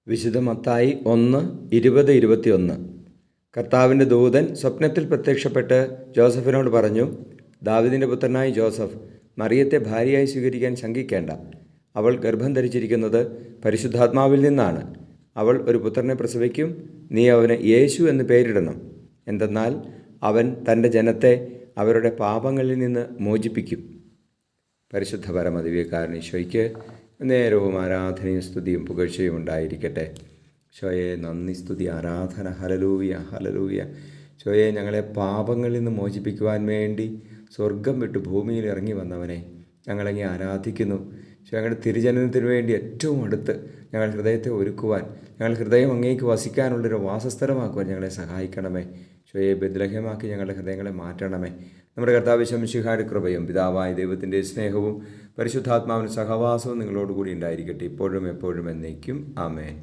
വിശുദ്ധ മത്തായി 1:20-21. കർത്താവിൻ്റെ ദൂതൻ സ്വപ്നത്തിൽ പ്രത്യക്ഷപ്പെട്ട് ജോസഫിനോട് പറഞ്ഞു, ദാവീദിൻ്റെ പുത്രനായ ജോസഫ്, മറിയത്തെ ഭാര്യയായി സ്വീകരിക്കാൻ ശങ്കിക്കേണ്ട. അവൾ ഗർഭം ധരിച്ചിരിക്കുന്നത് പരിശുദ്ധാത്മാവിൽ നിന്നാണ്. അവൾ ഒരു പുത്രനെ പ്രസവിക്കും. നീ അവന് യേശു എന്ന് പേരിടണം. എന്തെന്നാൽ അവൻ തൻ്റെ ജനത്തെ അവരുടെ പാപങ്ങളിൽ നിന്ന് മോചിപ്പിക്കും. പരിശുദ്ധ പരമദിവ്യകാരൻ ഈശോയ്ക്ക് നേരവും ആരാധനയും സ്തുതിയും പുകഴ്ചയും ഉണ്ടായിരിക്കട്ടെ. ഈശോയെ നന്ദി, സ്തുതി, ആരാധന. Hallelujah, hallelujah. ഈശോയെ, ഞങ്ങളെ പാപങ്ങളിൽ നിന്ന് മോചിപ്പിക്കുവാൻ വേണ്ടി സ്വർഗം വിട്ട് ഭൂമിയിൽ ഇറങ്ങി വന്നവനെ ഞങ്ങളങ്ങെ ആരാധിക്കുന്നു. ഞങ്ങളുടെ തിരുജനനത്തിന് വേണ്ടി ഏറ്റവും അടുത്ത് ഞങ്ങൾ ഹൃദയത്തെ ഒരുക്കുവാൻ, ഞങ്ങൾ ഹൃദയം അങ്ങേക്ക് വസിക്കാനുള്ളൊരു വാസസ്ഥലമാക്കുവാൻ ഞങ്ങളെ സഹായിക്കണമേ. ഈശോയെ, ബെത്ലഹേമാക്കി ഞങ്ങളുടെ ഹൃദയങ്ങളെ മാറ്റണമേ. നമ്മുടെ കർത്താവ് മിശിഹായുടെ കൃപയും പിതാവായ ദൈവത്തിൻ്റെ സ്നേഹവും പരിശുദ്ധാത്മാവിൻ്റെ സഹവാസവും നിങ്ങളോടുകൂടി ഉണ്ടായിരിക്കട്ടെ, ഇപ്പോഴും എപ്പോഴും എന്നേക്കും. ആമേൻ.